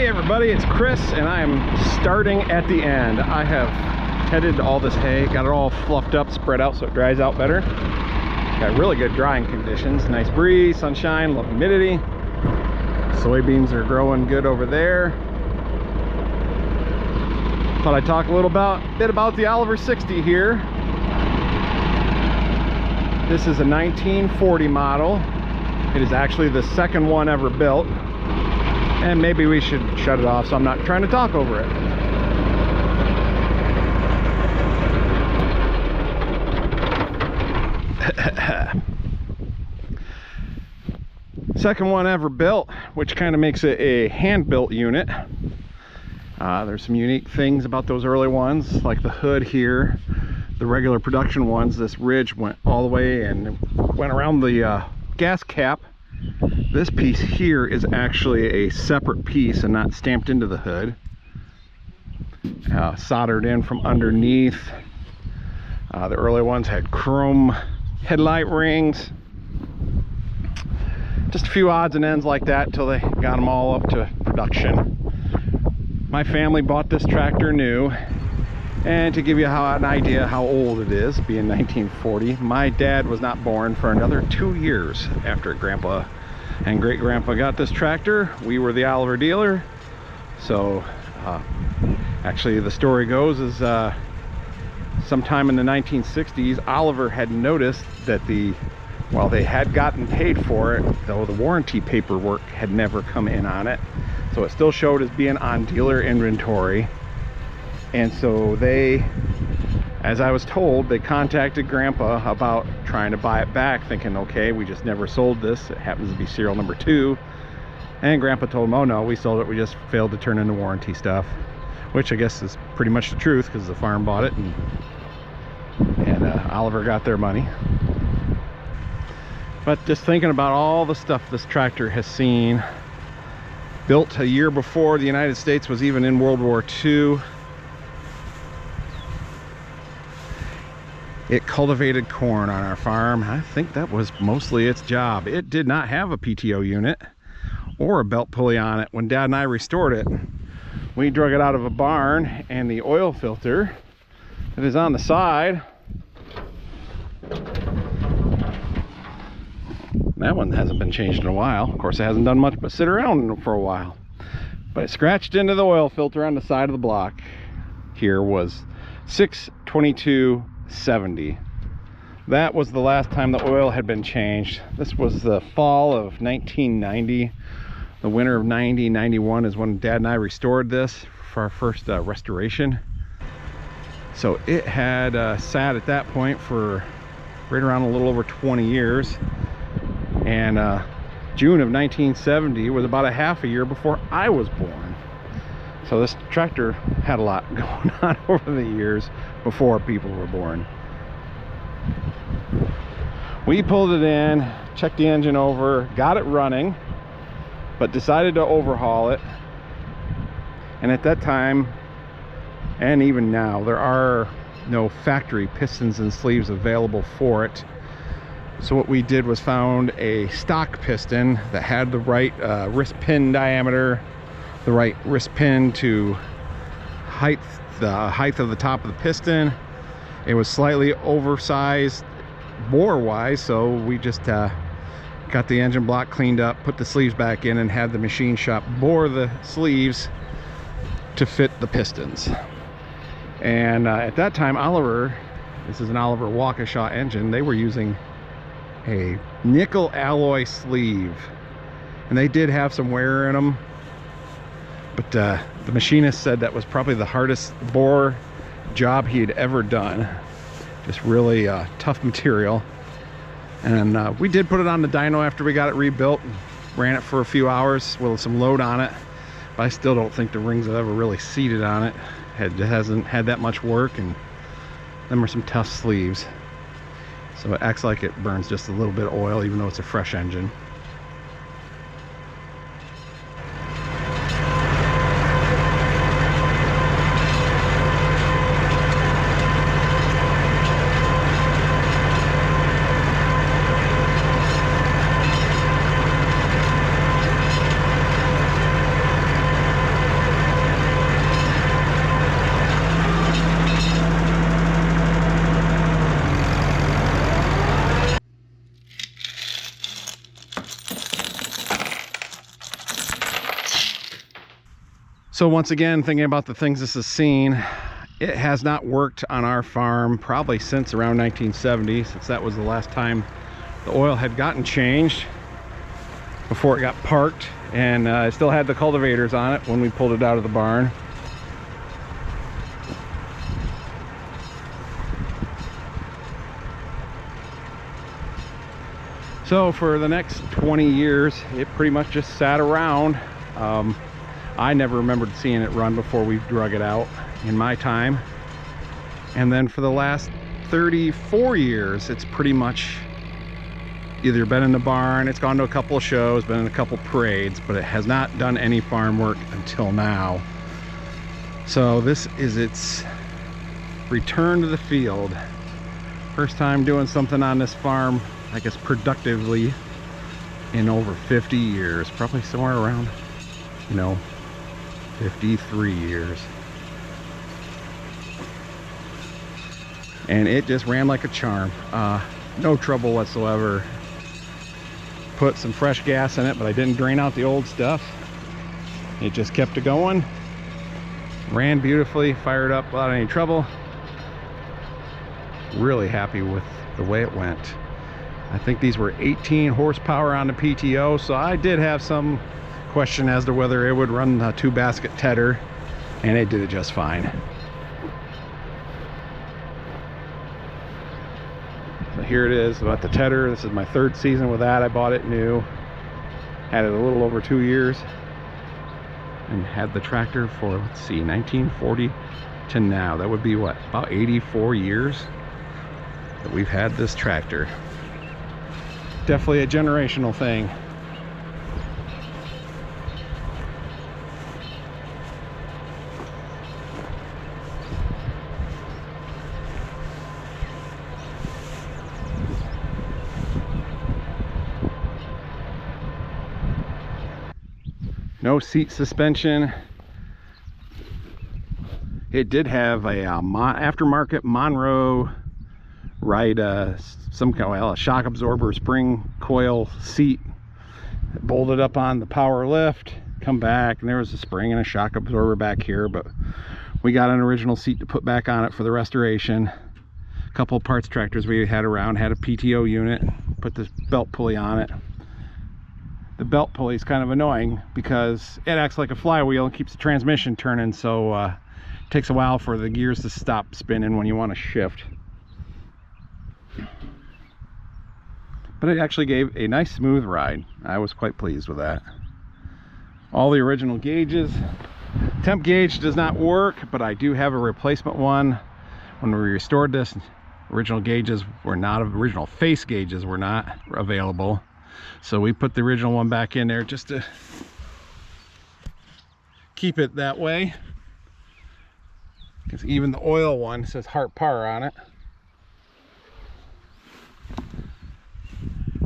Hey everybody, it's Chris and I am starting at the end. I have headed all this hay, got it all fluffed up, spread out so it dries out better. Got really good drying conditions, nice breeze, sunshine, low humidity. Soybeans are growing good over there. Thought I'd talk a little bit about the Oliver 60 here. This is a 1940 model. It is actually the second one ever built. And maybe we should shut it off so I'm not trying to talk over it. Second one ever built, which kind of makes it a hand-built unit. There's some unique things about those early ones, like the hood here. The regular production ones, this ridge went all the way and went around the gas cap. This piece here is actually a separate piece and not stamped into the hood. Soldered in from underneath. The early ones had chrome headlight rings. Just a few odds and ends like that until they got them all up to production. My family bought this tractor new. And to give you an idea how old it is, being 1940, my dad was not born for another 2 years after Grandpa and great-grandpa got this tractor. We were the Oliver dealer. So actually the story goes is sometime in the 1960s, Oliver had noticed that while they had gotten paid for it, though the warranty paperwork had never come in on it, so it still showed as being on dealer inventory. And so they, as I was told, they contacted Grandpa about trying to buy it back, thinking, okay, we just never sold this. It happens to be serial number 2. And Grandpa told them, oh no, we sold it. We just failed to turn in the warranty stuff. Which I guess is pretty much the truth, because the farm bought it and Oliver got their money. But just thinking about all the stuff this tractor has seen. Built a year before the United States was even in World War II. It cultivated corn on our farm. I think that was mostly its job. It did not have a PTO unit or a belt pulley on it. When Dad and I restored it, we drug it out of a barn, and the oil filter that is on the side, that one hasn't been changed in a while. Of course, it hasn't done much but sit around for a while. But it scratched into the oil filter on the side of the block. Here was 6/22/70. That was the last time the oil had been changed. This was the fall of 1990. The winter of 90-91 is when Dad and I restored this for our first restoration. So it had sat at that point for right around a little over 20 years. And June of 1970 was about a half a year before I was born. So this tractor had a lot going on over the years before people were born. We pulled it in, checked the engine over, got it running, but decided to overhaul it. And at that time, and even now, there are no factory pistons and sleeves available for it. So what we did was found a stock piston that had the right wrist pin diameter, the right wrist pin to the height of the top of the piston. It was slightly oversized bore wise, so we just got the engine block cleaned up, put the sleeves back in, and had the machine shop bore the sleeves to fit the pistons. And at that time, Oliver, this is an Oliver Waukesha engine, they were using a nickel alloy sleeve, and they did have some wear in them, but the machinist said that was probably the hardest bore job he had ever done. Just really tough material. And we did put it on the dyno after we got it rebuilt and ran it for a few hours with some load on it, but I still don't think the rings have ever really seated on it. It hasn't had that much work, and them are some tough sleeves, so it acts like it burns just a little bit of oil even though it's a fresh engine. So once again, thinking about the things this has seen, it has not worked on our farm probably since around 1970, since that was the last time the oil had gotten changed before it got parked. And I still had the cultivators on it when we pulled it out of the barn. So for the next 20 years, it pretty much just sat around. I never remembered seeing it run before we drug it out in my time. And then for the last 34 years, it's pretty much either been in the barn, it's gone to a couple of shows, been in a couple parades, but it has not done any farm work until now. So this is its return to the field. First time doing something on this farm, I guess productively, in over 50 years. Probably somewhere around, 53 years. And it just ran like a charm. No trouble whatsoever. Put some fresh gas in it, but I didn't drain out the old stuff. It just kept it going. Ran beautifully, fired up without any trouble. Really happy with the way it went. I think these were 18 horsepower on the PTO, so I did have some question as to whether it would run a 2-basket tedder, and it did it just fine. So here it is about the tedder. This is my 3rd season with that. I bought it new, had it a little over 2 years, and had the tractor for, let's see, 1940 to now. That would be what, about 84 years that we've had this tractor. Definitely a generational thing. No seat suspension. It did have a aftermarket Monroe some kind of a shock absorber spring coil seat that bolted up on the power lift. Come back, and there was a spring and a shock absorber back here, but we got an original seat to put back on it for the restoration. A couple of parts tractors we had around had a PTO unit, put this belt pulley on it. The belt pulley is kind of annoying because it acts like a flywheel and keeps the transmission turning, so it takes a while for the gears to stop spinning when you want to shift. But it actually gave a nice smooth ride. I was quite pleased with that. All the original gauges. Temp gauge does not work, but I do have a replacement one. When we restored this, original face gauges were not available. So we put the original one back in there just to keep it that way. Because even the oil one says Hart Par on it.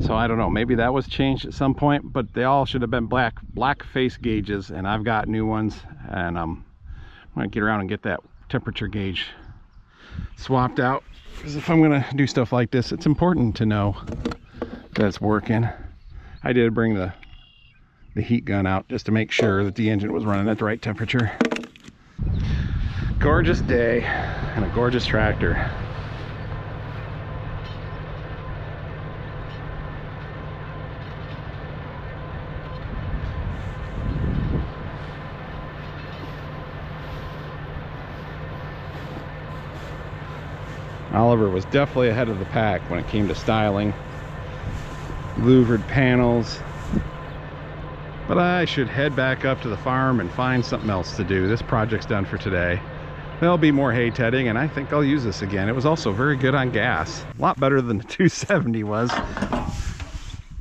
So I don't know, maybe that was changed at some point, but they all should have been black face gauges, and I've got new ones, and I'm gonna get around and get that temperature gauge swapped out, because if I'm gonna do stuff like this, it's important to know that it's working. I did bring the heat gun out just to make sure that the engine was running at the right temperature. Gorgeous day and a gorgeous tractor. Oliver was definitely ahead of the pack when it came to styling. Louvered panels. But I should head back up to the farm and find something else to do. This project's done for today. There'll be more hay tedding, and I think I'll use this again. It was also very good on gas. A lot better than the 270 was.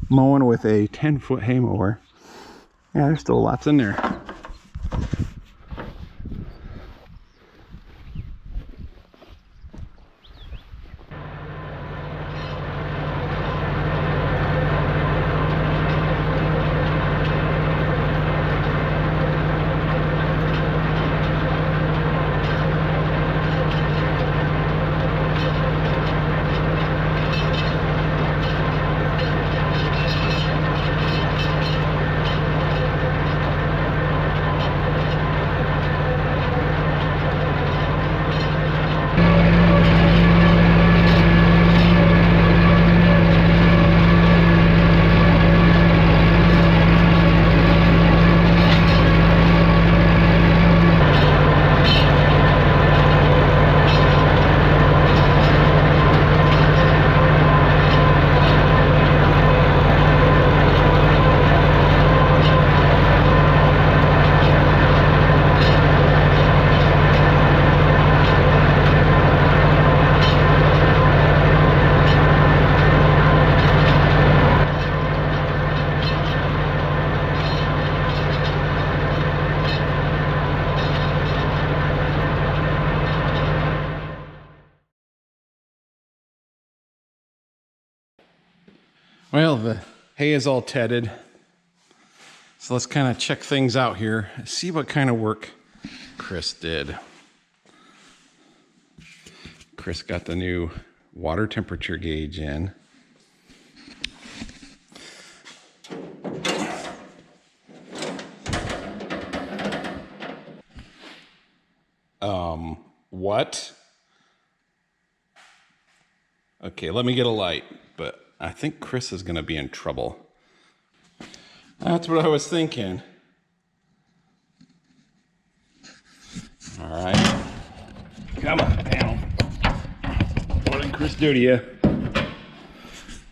Mowing with a 10-foot hay mower. Yeah, there's still lots in there. Well, the hay is all tedded. So let's kind of check things out here. See what kind of work Chris did. Chris got the new water temperature gauge in. What? Okay, let me get a light, but I think Chris is gonna be in trouble. That's what I was thinking. All right, come on down. What did Chris do to you?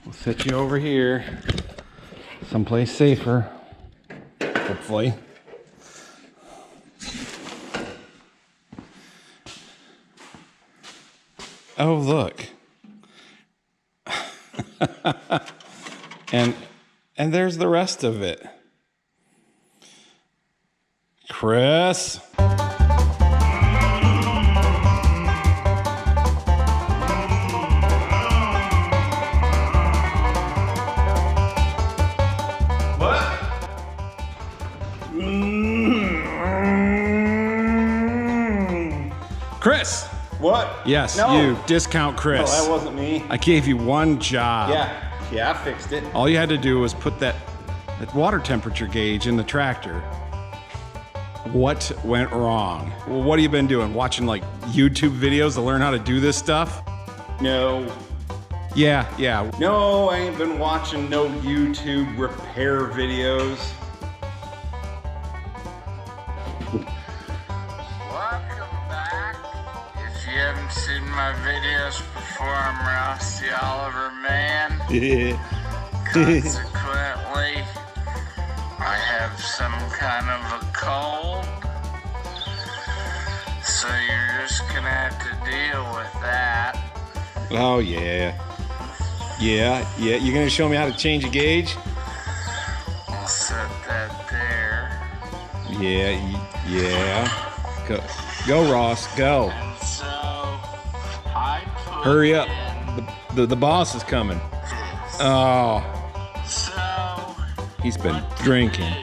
We'll set you over here, someplace safer, hopefully. Oh, look. and there's the rest of it. Chris. Chris! What? Yes, no. You. Discount Chris. No, that wasn't me. I gave you one job. Yeah, I fixed it. All you had to do was put that water temperature gauge in the tractor. What went wrong? Well, what have you been doing? Watching like YouTube videos to learn how to do this stuff? No. Yeah. No, I ain't been watching no YouTube repair videos. If you haven't seen my videos before, I'm Ross the Oliver Man. Consequently, I have some kind of a cold. So you're just gonna have to deal with that. Oh, yeah. Yeah. You're gonna show me how to change a gauge? I'll set that there. Yeah. Go, Ross, go. And so, I put Hurry up. in The boss is coming. this. Oh, So, he's been what do drinking. we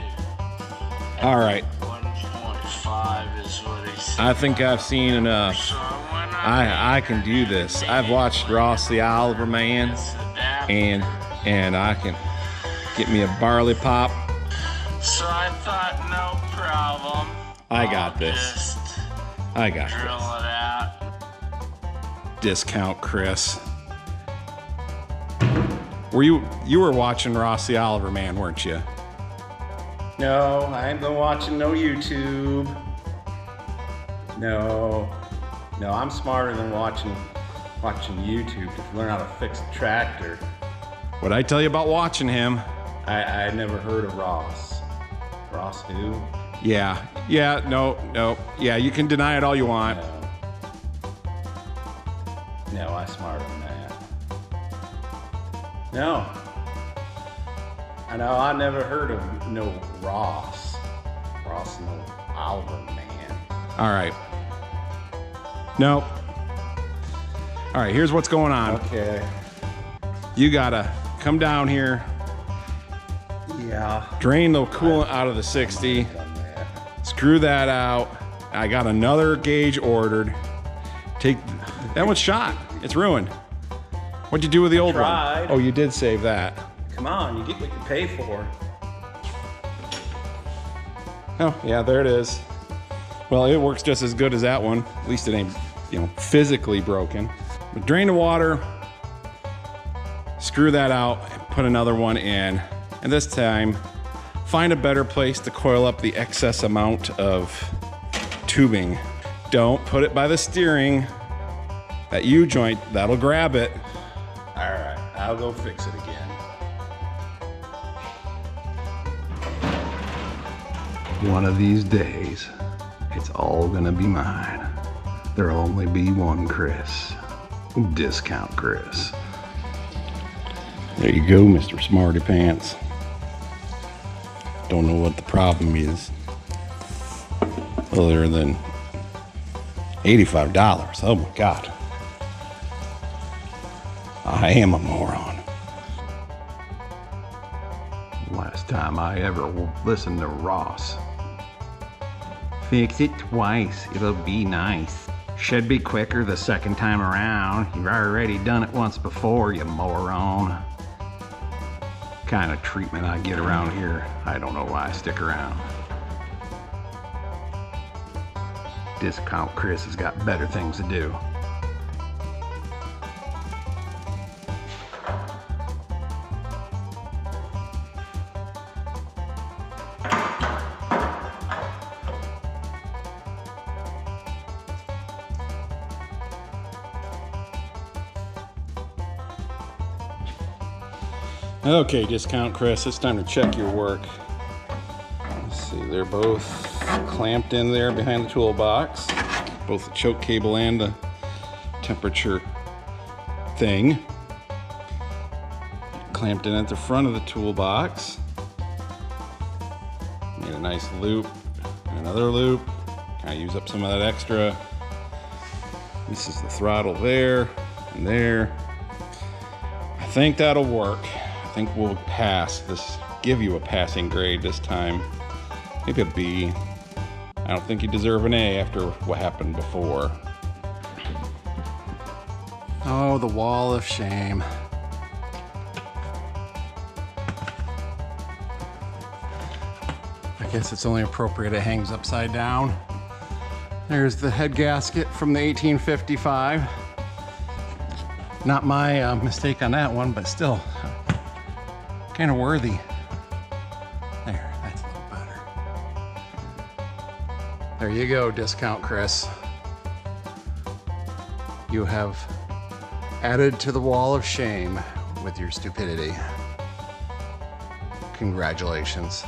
do? All right. 1.5 is what he said. I think I've seen enough. So when I can do this. I've watched Ross the Oliver Man, and I can get me a barley pop. So I thought, no problem. I got this. Just I got drill this. it out. Discount Chris. You were watching Ross the Oliver Man, weren't you? No, I ain't been watching no YouTube. No, I'm smarter than watching YouTube to learn how to fix a tractor. What'd I tell you about watching him? I never heard of Ross. Ross who? Yeah, no. Yeah, you can deny it all you want. No, I'm smarter than that. No. I know, I never heard of no Ross. Ross no Oliver Man. All right. Nope. All right, here's what's going on. Okay. You gotta come down here, Yeah. drain the coolant out of the 60, Done that. screw that out. I got another gauge ordered. That one's shot. It's ruined. What'd you do with the old tried. one? Oh, you did save that. Come on, you get what you pay for. Oh, yeah, there it is. Well, it works just as good as that one. At least it ain't, physically broken. But drain the water, screw that out, and put another one in. And this time, find a better place to coil up the excess amount of tubing. Don't put it by the steering. That U-joint, that'll grab it. All right, I'll go fix it again. One of these days, it's all gonna be mine. There'll only be one Chris. Discount Chris. There you go, Mr. Smarty Pants. Don't know what the problem is, other than $85. Oh my God. I am a moron. first time I ever listened to Ross. Fix it twice, it'll be nice. Should be quicker the second time around. You've already done it once before, you moron. Kind of treatment I get around here. I don't know why I stick around. Discount Chris has got better things to do. Okay, Discount Chris, it's time to check your work. Let's see, they're both clamped in there behind the toolbox, both the choke cable and the temperature thing. Clamped in at the front of the toolbox. Made a nice loop, and another loop. Kind of use up some of that extra. This is the throttle there and there. I think that'll work. I think we'll pass this, give you a passing grade this time. Maybe a B. I don't think you deserve an A after what happened before. Oh, the wall of shame. I guess it's only appropriate it hangs upside down. There's the head gasket from the 1855. Not my mistake on that one, but still kind of worthy. There, that's a little better. There you go, Discount Chris. You have added to the wall of shame with your stupidity. Congratulations.